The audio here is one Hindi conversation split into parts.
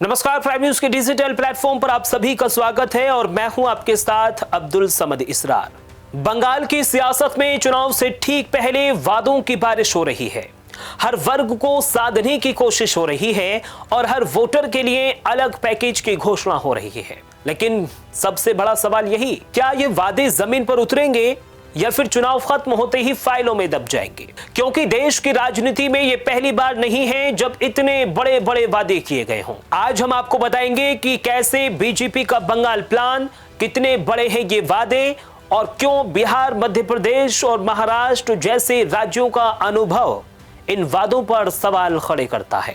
नमस्कार, प्राइम न्यूज के डिजिटल प्लेटफॉर्म पर आप सभी का स्वागत है और मैं हूं आपके साथ अब्दुल समद इसरार। बंगाल की सियासत में चुनाव से ठीक पहले वादों की बारिश हो रही है। हर वर्ग को साधने की कोशिश हो रही है और हर वोटर के लिए अलग पैकेज की घोषणा हो रही है। लेकिन सबसे बड़ा सवाल यही, क्या ये वादे जमीन पर उतरेंगे या फिर चुनाव खत्म होते ही फाइलों में दब जाएंगे? क्योंकि देश की राजनीति में ये पहली बार नहीं है जब इतने बड़े बड़े वादे किए गए हों। आज हम आपको बताएंगे कि कैसे बीजेपी का बंगाल प्लान, कितने बड़े हैं ये वादे और क्यों बिहार, मध्य प्रदेश और महाराष्ट्र जैसे राज्यों का अनुभव इन वादों पर सवाल खड़े करता है।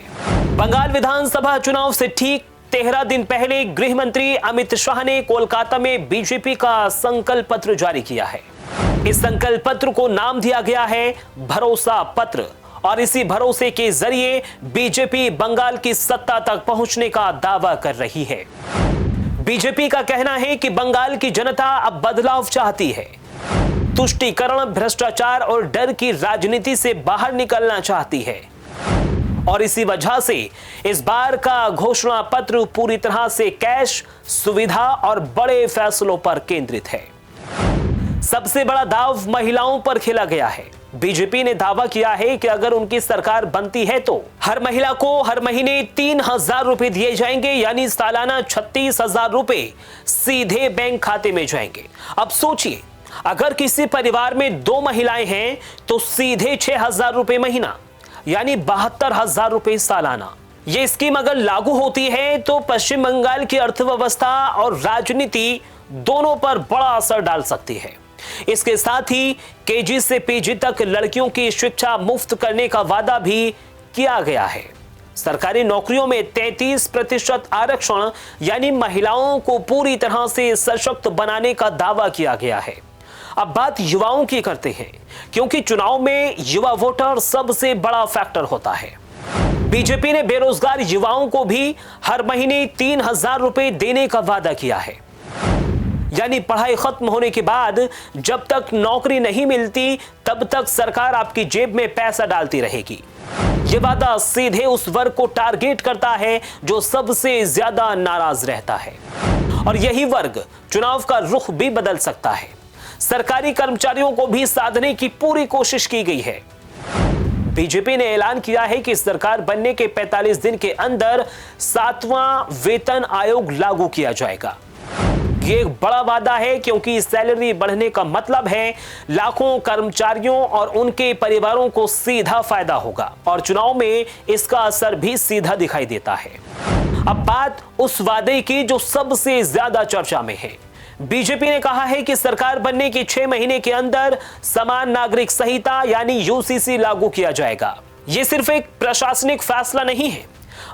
बंगाल विधानसभा चुनाव से ठीक 13 दिन पहले गृह मंत्री अमित शाह ने कोलकाता में बीजेपी का संकल्प पत्र जारी किया है। इस संकल्प पत्र को नाम दिया गया है भरोसा पत्र और इसी भरोसे के जरिए बीजेपी बंगाल की सत्ता तक पहुंचने का दावा कर रही है। बीजेपी का कहना है कि बंगाल की जनता अब बदलाव चाहती है, तुष्टीकरण, भ्रष्टाचार और डर की राजनीति से बाहर निकलना चाहती है और इसी वजह से इस बार का घोषणा पत्र पूरी तरह से कैश, सुविधा और बड़े फैसलों पर केंद्रित है। सबसे बड़ा दाव महिलाओं पर खेला गया है। बीजेपी ने दावा किया है कि अगर उनकी सरकार बनती है तो हर महिला को हर महीने 3,000 रुपए दिए जाएंगे, यानी सालाना 36,000 रुपए सीधे बैंक खाते में जाएंगे। अब सोचिए, अगर किसी परिवार में 2 महिलाएं हैं तो सीधे 6,000 रुपए महीना, यानी 72,000 रुपए सालाना। ये स्कीम अगर लागू होती है तो पश्चिम बंगाल की अर्थव्यवस्था और राजनीति दोनों पर बड़ा असर डाल सकती है। इसके साथ ही केजी से पीजी तक लड़कियों की शिक्षा मुफ्त करने का वादा भी किया गया है। सरकारी नौकरियों में 33% आरक्षण, यानी महिलाओं को पूरी तरह से सशक्त बनाने का दावा किया गया है। अब बात युवाओं की करते हैं, क्योंकि चुनाव में युवा वोटर सबसे बड़ा फैक्टर होता है। बीजेपी ने बेरोजगार युवाओं को भी हर महीने 3,000 रुपए देने का वादा किया है, यानी पढ़ाई खत्म होने के बाद जब तक नौकरी नहीं मिलती तब तक सरकार आपकी जेब में पैसा डालती रहेगी। यह वादा सीधे उस वर्ग को टारगेट करता है जो सबसे ज्यादा नाराज रहता है और यही वर्ग चुनाव का रुख भी बदल सकता है। सरकारी कर्मचारियों को भी साधने की पूरी कोशिश की गई है। बीजेपी ने ऐलान किया है कि सरकार बनने के 45 दिन के अंदर 7वां वेतन आयोग लागू किया जाएगा। ये एक बड़ा वादा है, क्योंकि सैलरी बढ़ने का मतलब है लाखों कर्मचारियों और उनके परिवारों को सीधा फायदा होगा और चुनाव में इसका असर भी सीधा दिखाई देता है। अब बात उस वादे की जो सबसे ज्यादा चर्चा में है। बीजेपी ने कहा है कि सरकार बनने के 6 महीने के अंदर समान नागरिक संहिता यानी यूसीसी लागू किया जाएगा। यह सिर्फ एक प्रशासनिक फैसला नहीं है,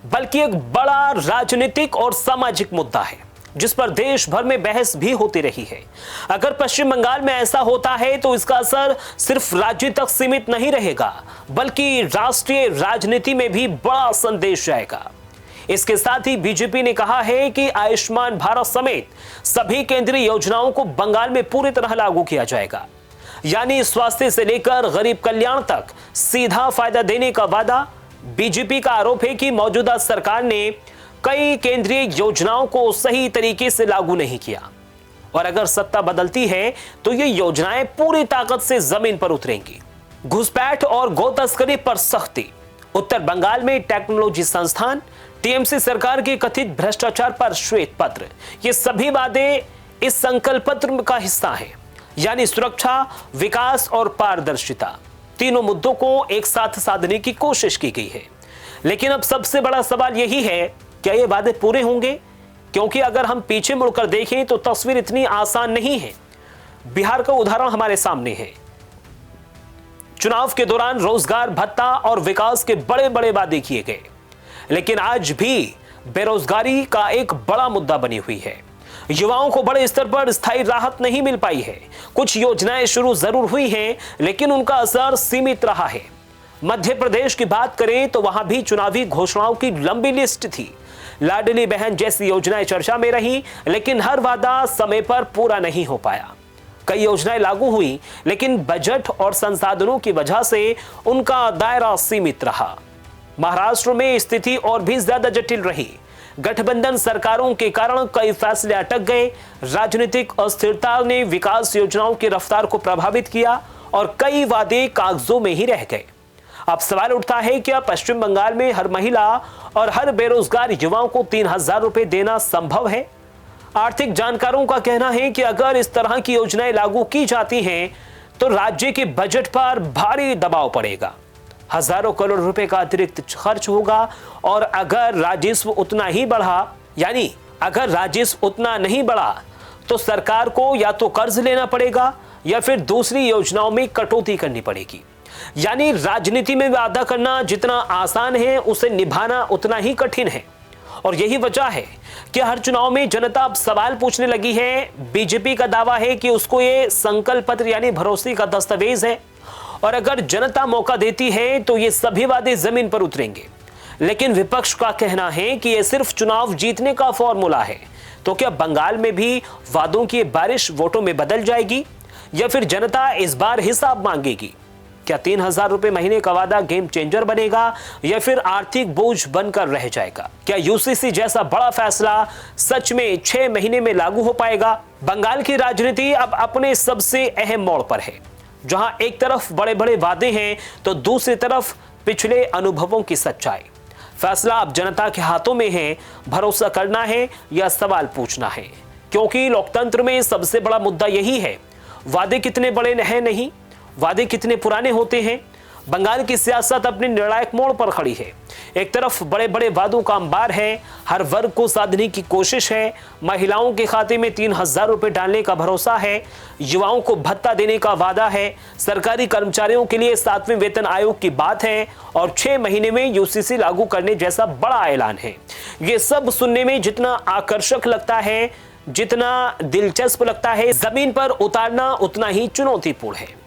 बल्कि एक बड़ा राजनीतिक और सामाजिक मुद्दा है जिस पर देश भर में बहस भी होती रही है। अगर पश्चिम बंगाल में ऐसा होता है तो इसका असर सिर्फ राज्य तक सीमित नहीं रहेगा, बल्कि राष्ट्रीय राजनीति में भी बड़ा संदेश जाएगा। इसके साथ ही बीजेपी ने कहा है कि आयुष्मान भारत समेत सभी केंद्रीय योजनाओं को बंगाल में पूरी तरह लागू किया जाएगा, यानी स्वास्थ्य से लेकर गरीब कल्याण तक सीधा फायदा देने का वादा। बीजेपी का आरोप है कि मौजूदा सरकार ने कई केंद्रीय योजनाओं को सही तरीके से लागू नहीं किया और अगर सत्ता बदलती है तो ये योजनाएं पूरी ताकत से जमीन पर उतरेंगी। घुसपैठ और गो तस्करी पर सख्ती, उत्तर बंगाल में टेक्नोलॉजी संस्थान, टीएमसी सरकार के कथित भ्रष्टाचार पर श्वेत पत्र, ये सभी वादे इस संकल्प पत्र का हिस्सा हैं, यानी सुरक्षा, विकास और पारदर्शिता, तीनों मुद्दों को एक साथ साधने की कोशिश की गई है। लेकिन अब सबसे बड़ा सवाल यही है, क्या ये वादे पूरे होंगे? क्योंकि अगर हम पीछे मुड़कर देखें तो तस्वीर इतनी आसान नहीं है। बिहार का उदाहरण हमारे सामने है। चुनाव के दौरान रोजगार भत्ता और विकास के बड़े बड़े वादे किए गए, लेकिन आज भी बेरोजगारी का एक बड़ा मुद्दा बनी हुई है। युवाओं को बड़े स्तर पर स्थायी राहत नहीं मिल पाई है। कुछ योजनाएं शुरू जरूर हुई हैं, लेकिन उनका असर सीमित रहा है। मध्य प्रदेश की बात करें तो वहां भी चुनावी घोषणाओं की लंबी लिस्ट थी। लाडली बहन जैसी योजनाएं चर्चा में रही, लेकिन हर वादा समय पर पूरा नहीं हो पाया। कई योजनाएं लागू हुई, लेकिन बजट और संसाधनों की वजह से उनका दायरा सीमित रहा। महाराष्ट्र में स्थिति और भी ज्यादा जटिल रही। गठबंधन सरकारों के कारण कई फैसले अटक गए। राजनीतिक अस्थिरता ने विकास योजनाओं की रफ्तार को प्रभावित किया और कई वादे कागजों में ही रह गए। अब सवाल उठता है, क्या पश्चिम बंगाल में हर महिला और हर बेरोजगार युवाओं को 3,000 रुपए देना संभव है? आर्थिक जानकारों का कहना है कि अगर इस तरह की योजनाएं लागू की जाती हैं तो राज्य के बजट पर भारी दबाव पड़ेगा, हजारों करोड़ रुपए का अतिरिक्त खर्च होगा और अगर राजस्व उतना ही बढ़ा, यानी अगर राजस्व उतना नहीं बढ़ा तो सरकार को या तो कर्ज लेना पड़ेगा या फिर दूसरी योजनाओं में कटौती करनी पड़ेगी। यानी राजनीति में वादा करना जितना आसान है उसे निभाना उतना ही कठिन है। और यही वजह है कि हर चुनाव में जनता अब सवाल पूछने लगी है। बीजेपी का दावा है कि उसको ये संकल्प पत्र यानी भरोसे का दस्तावेज है और अगर जनता मौका देती है तो ये सभी वादे जमीन पर उतरेंगे। लेकिन विपक्ष का कहना है कि ये सिर्फ चुनाव जीतने का फॉर्मूला है। तो क्या बंगाल में भी वादों की बारिश वोटों में बदल जाएगी या फिर जनता इस बार हिसाब मांगेगी? क्या 3,000 रुपए महीने का वादा गेम चेंजर बनेगा या फिर आर्थिक बोझ बनकर रह जाएगा? क्या यूसीसी जैसा बड़ा फैसला सच में 6 महीने में लागू हो पाएगा? बंगाल की राजनीति अब अपने सबसे अहम मोड़ पर है, जहां एक तरफ बड़े बड़े वादे हैं तो दूसरी तरफ पिछले अनुभवों की सच्चाई। फैसला अब जनता के हाथों में है, भरोसा करना है या सवाल पूछना है। क्योंकि लोकतंत्र में सबसे बड़ा मुद्दा यही है, वादे कितने बड़े हैं नहीं, वादे कितने पुराने होते हैं। बंगाल की सियासत अपने निर्णायक मोड़ पर खड़ी है। एक तरफ बड़े बड़े वादों का अंबार है, हर वर्ग को साधने की कोशिश है, महिलाओं के खाते में 3,000 रुपए डालने का भरोसा है, युवाओं को भत्ता देने का वादा है, सरकारी कर्मचारियों के लिए 7वें वेतन आयोग की बात है और 6 महीने में यूसीसी लागू करने जैसा बड़ा ऐलान है। ये सब सुनने में जितना आकर्षक लगता है, जितना दिलचस्प लगता है, जमीन पर उतारना उतना ही चुनौतीपूर्ण है।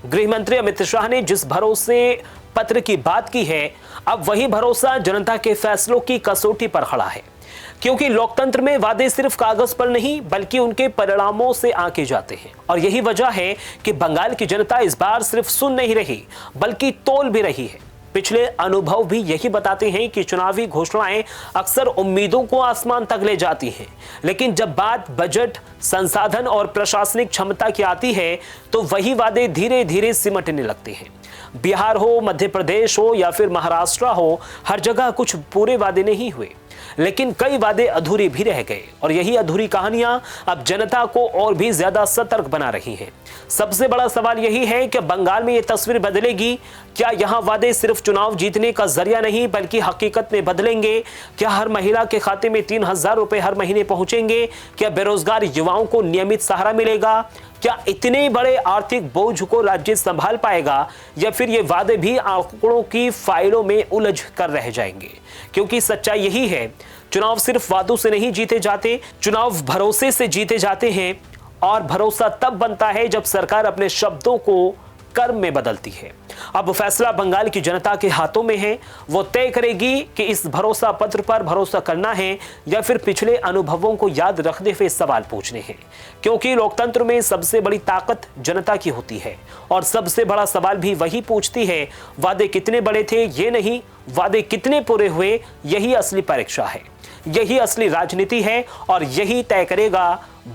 गृह मंत्री अमित शाह ने जिस भरोसे पत्र की बात की है, अब वही भरोसा जनता के फैसलों की कसौटी पर खड़ा है। क्योंकि लोकतंत्र में वादे सिर्फ कागज पर नहीं बल्कि उनके परिणामों से आंके जाते हैं। और यही वजह है कि बंगाल की जनता इस बार सिर्फ सुन नहीं रही बल्कि तोल भी रही है। पिछले अनुभव भी यही बताते हैं कि चुनावी घोषणाएं अक्सर उम्मीदों को आसमान तक ले जाती हैं, लेकिन जब बात बजट, संसाधन और प्रशासनिक क्षमता की आती है तो वही वादे धीरे धीरे सिमटने लगते हैं। बिहार हो, मध्य प्रदेश हो या फिर महाराष्ट्र हो, हर जगह कुछ पूरे वादे नहीं हुए, लेकिन कई वादे अधूरे भी रह गए और यही अधूरी कहानियां अब जनता को और भी ज्यादा सतर्क बना रही हैं। सबसे बड़ा सवाल यही है कि बंगाल में ये तस्वीर बदलेगी। क्या यहां वादे सिर्फ चुनाव जीतने का जरिया नहीं बल्कि हकीकत में बदलेंगे? क्या हर महिला के खाते में 3,000 रुपए हर महीने पहुंचेंगे? क्या बेरोजगार युवाओं को नियमित सहारा मिलेगा? क्या इतने बड़े आर्थिक बोझ को राज्य संभाल पाएगा या फिर ये वादे भी आंकड़ों की फाइलों में उलझ कर रह जाएंगे? क्योंकि सच्चाई यही है, चुनाव सिर्फ वादों से नहीं जीते जाते, चुनाव भरोसे से जीते जाते हैं और भरोसा तब बनता है जब सरकार अपने शब्दों को कर्म में बदलती है। अब फैसला बंगाल की जनता के हाथों में है। वो तय करेगी कि इस भरोसा पत्र पर भरोसा करना है या फिर पिछले अनुभवों को याद रखते हुए सवाल पूछने हैं। क्योंकि लोकतंत्र में सबसे बड़ी ताकत जनता की होती है और सबसे बड़ा सवाल भी वही पूछती है, वादे कितने बड़े थे ये नहीं, वादे कितने पूरे हुए, यही असली परीक्षा है, यही असली राजनीति है और यही तय करेगा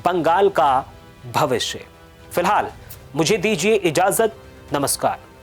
बंगाल का भविष्य। फिलहाल मुझे दीजिए इजाजत, नमस्कार।